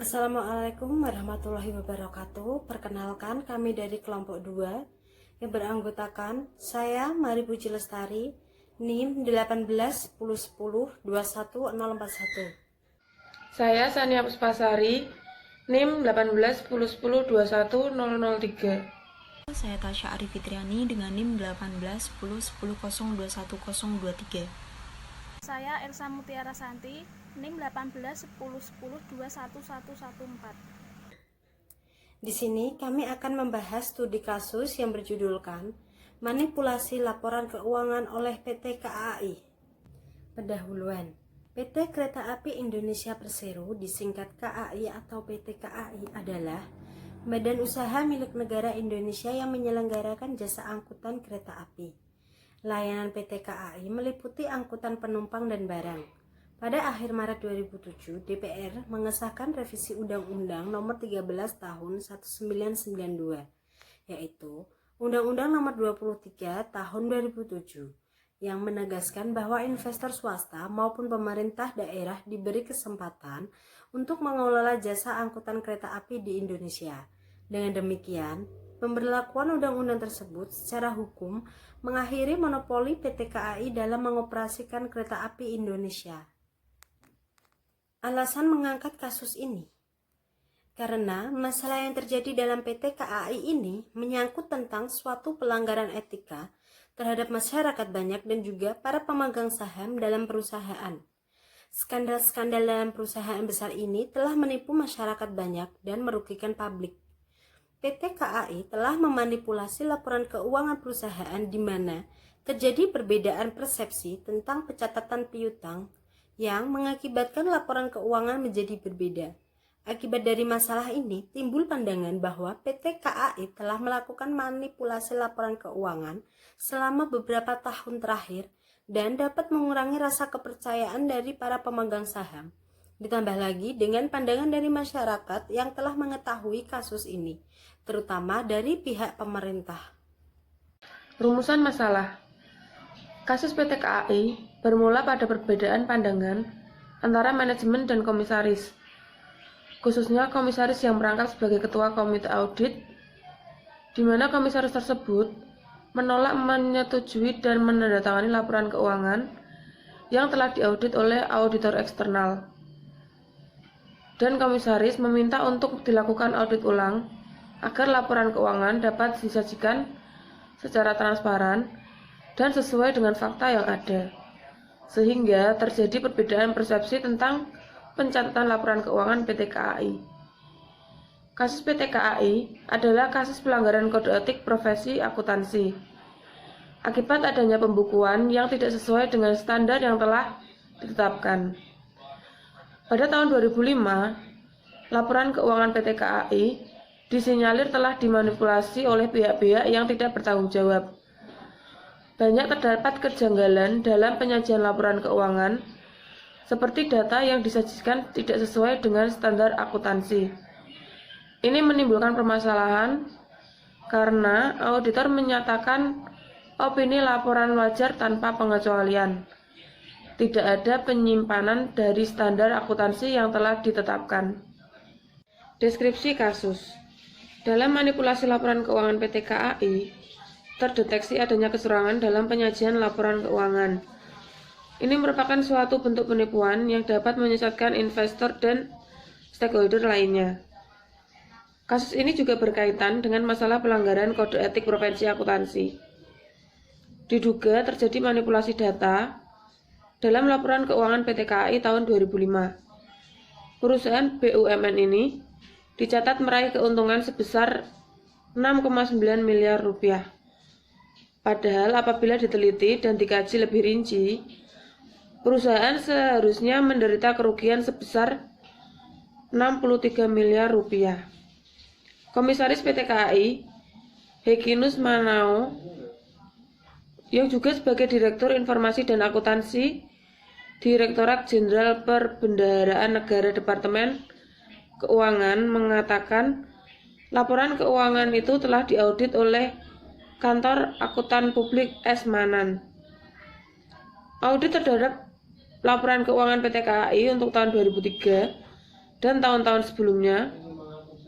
Assalamualaikum warahmatullahi wabarakatuh. Perkenalkan, kami dari kelompok 2 yang beranggotakan saya Mari Puji Lestari, NIM 1810102141. Saya Sania Puspasari, NIM 181010210003. Saya Tasya Arif Fitriani dengan NIM 181010210023. Saya Elsa Mutiara Santi, NIM 181010211114. Di sini kami akan membahas studi kasus yang berjudulkan Manipulasi Laporan Keuangan oleh PT KAI. Pendahuluan. PT Kereta Api Indonesia Persero disingkat KAI atau PT KAI adalah badan usaha milik negara Indonesia yang menyelenggarakan jasa angkutan kereta api. Layanan PT KAI meliputi angkutan penumpang dan barang. Pada akhir Maret 2007, DPR mengesahkan revisi Undang-Undang Nomor 13 Tahun 1992, yaitu Undang-Undang Nomor 23 Tahun 2007, yang menegaskan bahwa investor swasta maupun pemerintah daerah diberi kesempatan untuk mengelola jasa angkutan kereta api di Indonesia. Dengan demikian, pemberlakuan undang-undang tersebut secara hukum mengakhiri monopoli PT KAI dalam mengoperasikan kereta api Indonesia. Alasan mengangkat kasus ini karena masalah yang terjadi dalam PT KAI ini menyangkut tentang suatu pelanggaran etika terhadap masyarakat banyak dan juga para pemegang saham dalam perusahaan. Skandal-skandal dalam perusahaan besar ini telah menipu masyarakat banyak dan merugikan publik. PT KAI telah memanipulasi laporan keuangan perusahaan di mana terjadi perbedaan persepsi tentang pencatatan piutang yang mengakibatkan laporan keuangan menjadi berbeda. Akibat dari masalah ini, timbul pandangan bahwa PT KAI telah melakukan manipulasi laporan keuangan selama beberapa tahun terakhir dan dapat mengurangi rasa kepercayaan dari para pemegang saham. Ditambah lagi dengan pandangan dari masyarakat yang telah mengetahui kasus ini, terutama dari pihak pemerintah. Rumusan masalah. Kasus PT KAI bermula pada perbedaan pandangan antara manajemen dan komisaris, khususnya komisaris yang merangkap sebagai ketua komite audit, di mana komisaris tersebut menolak menyetujui dan menandatangani laporan keuangan yang telah diaudit oleh auditor eksternal. Dan komisaris meminta untuk dilakukan audit ulang agar laporan keuangan dapat disajikan secara transparan dan sesuai dengan fakta yang ada, sehingga terjadi perbedaan persepsi tentang pencatatan laporan keuangan PT KAI. Kasus PT KAI adalah kasus pelanggaran kode etik profesi akuntansi akibat adanya pembukuan yang tidak sesuai dengan standar yang telah ditetapkan. Pada tahun 2005, laporan keuangan PT KAI disinyalir telah dimanipulasi oleh pihak-pihak yang tidak bertanggung jawab. Banyak terdapat kejanggalan dalam penyajian laporan keuangan, seperti data yang disajikan tidak sesuai dengan standar akuntansi. Ini menimbulkan permasalahan karena auditor menyatakan opini laporan wajar tanpa pengecualian. Tidak ada penyimpanan dari standar akuntansi yang telah ditetapkan. Deskripsi kasus. Dalam manipulasi laporan keuangan PT KAI, terdeteksi adanya kecurangan dalam penyajian laporan keuangan. Ini merupakan suatu bentuk penipuan yang dapat menyesatkan investor dan stakeholder lainnya. Kasus ini juga berkaitan dengan masalah pelanggaran kode etik profesi akuntansi. Diduga terjadi manipulasi data dalam laporan keuangan PT KAI tahun 2005. Perusahaan BUMN ini dicatat meraih keuntungan sebesar 6,9 miliar rupiah. Padahal apabila diteliti dan dikaji lebih rinci, perusahaan seharusnya menderita kerugian sebesar 63 miliar rupiah. Komisaris PT KAI, Hekinus Manao, yang juga sebagai Direktur Informasi dan Akuntansi, Direktorat Jenderal Perbendaharaan Negara Departemen Keuangan, mengatakan laporan keuangan itu telah diaudit oleh Kantor Akuntan Publik S. Manan. Audit terhadap laporan keuangan PT KAI untuk tahun 2003 dan tahun-tahun sebelumnya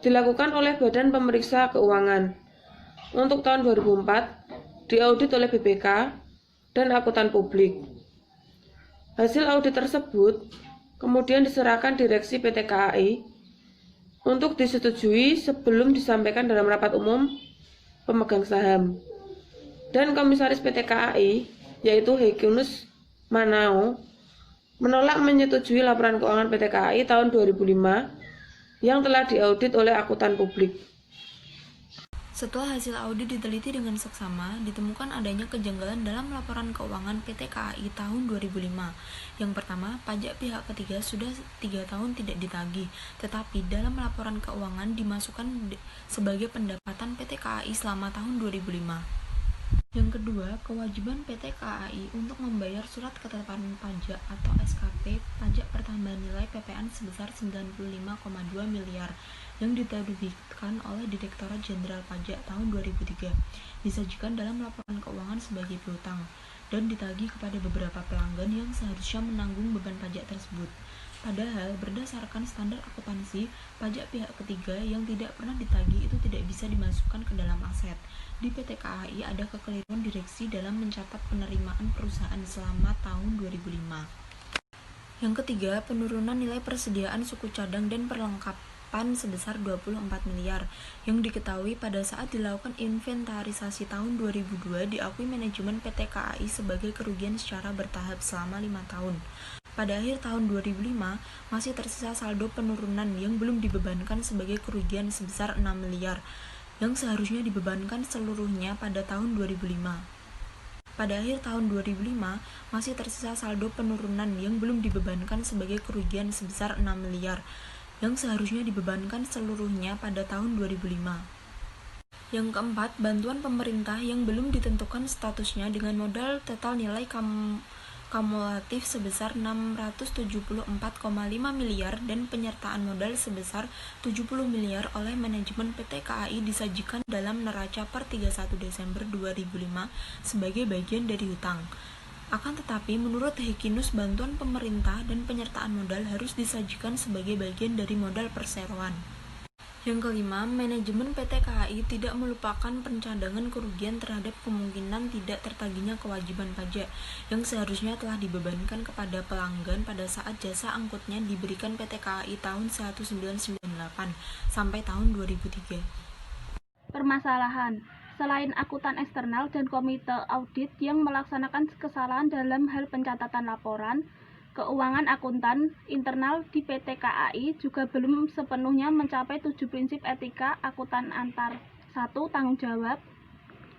dilakukan oleh Badan Pemeriksa Keuangan. Untuk tahun 2004 diaudit oleh BPK dan Akuntan Publik. Hasil audit tersebut kemudian diserahkan Direksi PT KAI untuk disetujui sebelum disampaikan dalam rapat umum pemegang saham. Dan Komisaris PT KAI, yaitu Hekunus Manao, menolak menyetujui laporan keuangan PT KAI tahun 2005 yang telah diaudit oleh Akuntan Publik. Setelah hasil audit diteliti dengan seksama, ditemukan adanya kejanggalan dalam laporan keuangan PT KAI tahun 2005. Yang pertama, pajak pihak ketiga sudah 3 tahun tidak ditagih, tetapi dalam laporan keuangan dimasukkan sebagai pendapatan PT KAI selama tahun 2005. Yang kedua, kewajiban PT KAI untuk membayar surat ketetapan pajak atau SKP pajak pertambahan nilai PPN sebesar 95,2 miliar yang diterbitkan oleh Direktorat Jenderal Pajak tahun 2003 disajikan dalam laporan keuangan sebagai piutang dan ditagih kepada beberapa pelanggan yang seharusnya menanggung beban pajak tersebut. Padahal berdasarkan standar akuntansi, pajak pihak ketiga yang tidak pernah ditagih itu tidak bisa dimasukkan ke dalam aset. Di PT KAI ada kekeliruan direksi dalam mencatat penerimaan perusahaan selama tahun 2005. Yang ketiga, penurunan nilai persediaan suku cadang dan perlengkapan sebesar 24 miliar yang diketahui pada saat dilakukan inventarisasi tahun 2002 diakui manajemen PT KAI sebagai kerugian secara bertahap selama 5 tahun. Pada akhir tahun 2005, masih tersisa saldo penurunan yang belum dibebankan sebagai kerugian sebesar 6 miliar yang seharusnya dibebankan seluruhnya pada tahun 2005. Pada akhir tahun 2005, masih tersisa saldo penurunan yang belum dibebankan sebagai kerugian sebesar 6 miliar yang seharusnya dibebankan seluruhnya pada tahun 2005. Yang keempat, bantuan pemerintah yang belum ditentukan statusnya dengan modal total nilai kumulatif sebesar 674,5 miliar dan penyertaan modal sebesar 70 miliar oleh manajemen PT KAI disajikan dalam neraca per 31 Desember 2005 sebagai bagian dari hutang. Akan tetapi, menurut Hekinus, bantuan pemerintah dan penyertaan modal harus disajikan sebagai bagian dari modal perseroan. Yang kelima, manajemen PT KAI tidak melupakan pencadangan kerugian terhadap kemungkinan tidak tertagihnya kewajiban pajak yang seharusnya telah dibebankan kepada pelanggan pada saat jasa angkutnya diberikan PT KAI tahun 1998 sampai tahun 2003. Permasalahan. Selain akuntan eksternal dan komite audit yang melaksanakan kesalahan dalam hal pencatatan laporan, keuangan akuntan internal di PT KAI juga belum sepenuhnya mencapai 7 prinsip etika akuntan antar. 1. Tanggung jawab.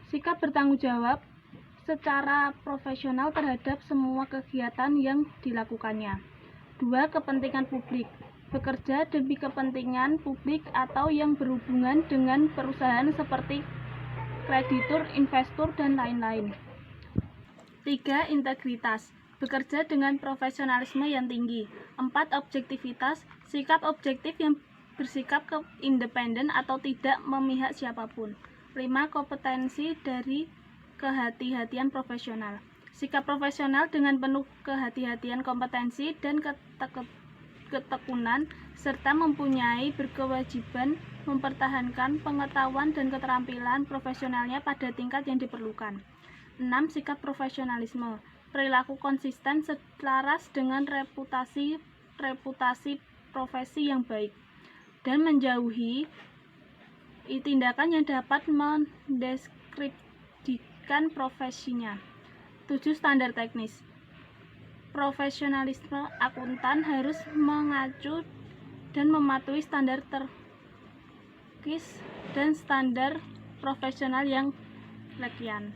Sikap bertanggung jawab secara profesional terhadap semua kegiatan yang dilakukannya. 2. Kepentingan publik. Bekerja demi kepentingan publik atau yang berhubungan dengan perusahaan seperti kreditur, investor, dan lain-lain. 3. Integritas. Bekerja dengan profesionalisme yang tinggi. 4. Objektivitas, sikap objektif yang bersikap independen atau tidak memihak siapapun. 5. Kompetensi dari kehati-hatian profesional. Sikap profesional dengan penuh kehati-hatian kompetensi dan ketekunan serta mempunyai berkewajiban mempertahankan pengetahuan dan keterampilan profesionalnya pada tingkat yang diperlukan. 6. Sikap profesionalisme. Perilaku konsisten selaras dengan reputasi profesi yang baik dan menjauhi tindakan yang dapat mendiskreditkan profesinya. 7. Standar teknis. Profesionalisme akuntan harus mengacu dan mematuhi standar teknis dan standar profesional yang legian.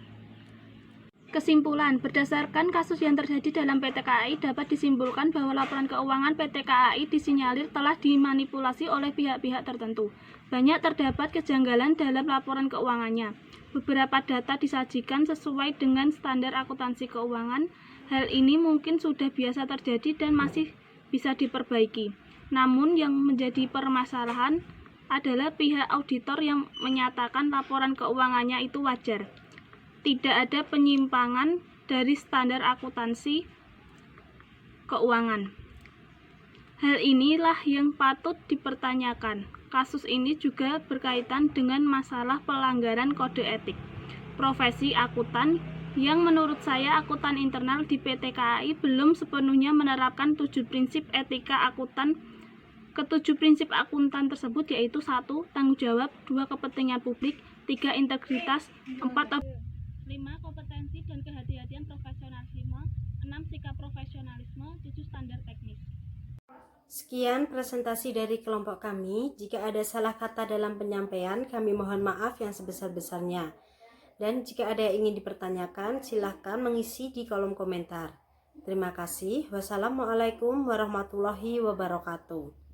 Kesimpulan, berdasarkan kasus yang terjadi dalam PT KAI dapat disimpulkan bahwa laporan keuangan PT KAI disinyalir telah dimanipulasi oleh pihak-pihak tertentu. Banyak terdapat kejanggalan dalam laporan keuangannya. Beberapa data disajikan sesuai dengan standar akuntansi keuangan. Hal ini mungkin sudah biasa terjadi dan masih bisa diperbaiki. Namun yang menjadi permasalahan adalah pihak auditor yang menyatakan laporan keuangannya itu wajar. Tidak ada penyimpangan dari standar akuntansi keuangan. Hal inilah yang patut dipertanyakan. Kasus ini juga berkaitan dengan masalah pelanggaran kode etik profesi akuntan yang menurut saya akuntan internal di PT KAI belum sepenuhnya menerapkan 7 prinsip etika akuntan. Ketujuh prinsip akuntan tersebut yaitu 1. Tanggung jawab, 2. Kepentingan publik, 3. Integritas, 4. 5. Kompetensi dan kehati-hatian profesionalisme, 6. Sikap profesionalisme, 7. Standar teknis. Sekian presentasi dari kelompok kami. Jika ada salah kata dalam penyampaian, kami mohon maaf yang sebesar-besarnya. Dan jika ada yang ingin dipertanyakan, silahkan mengisi di kolom komentar. Terima kasih. Wassalamualaikum warahmatullahi wabarakatuh.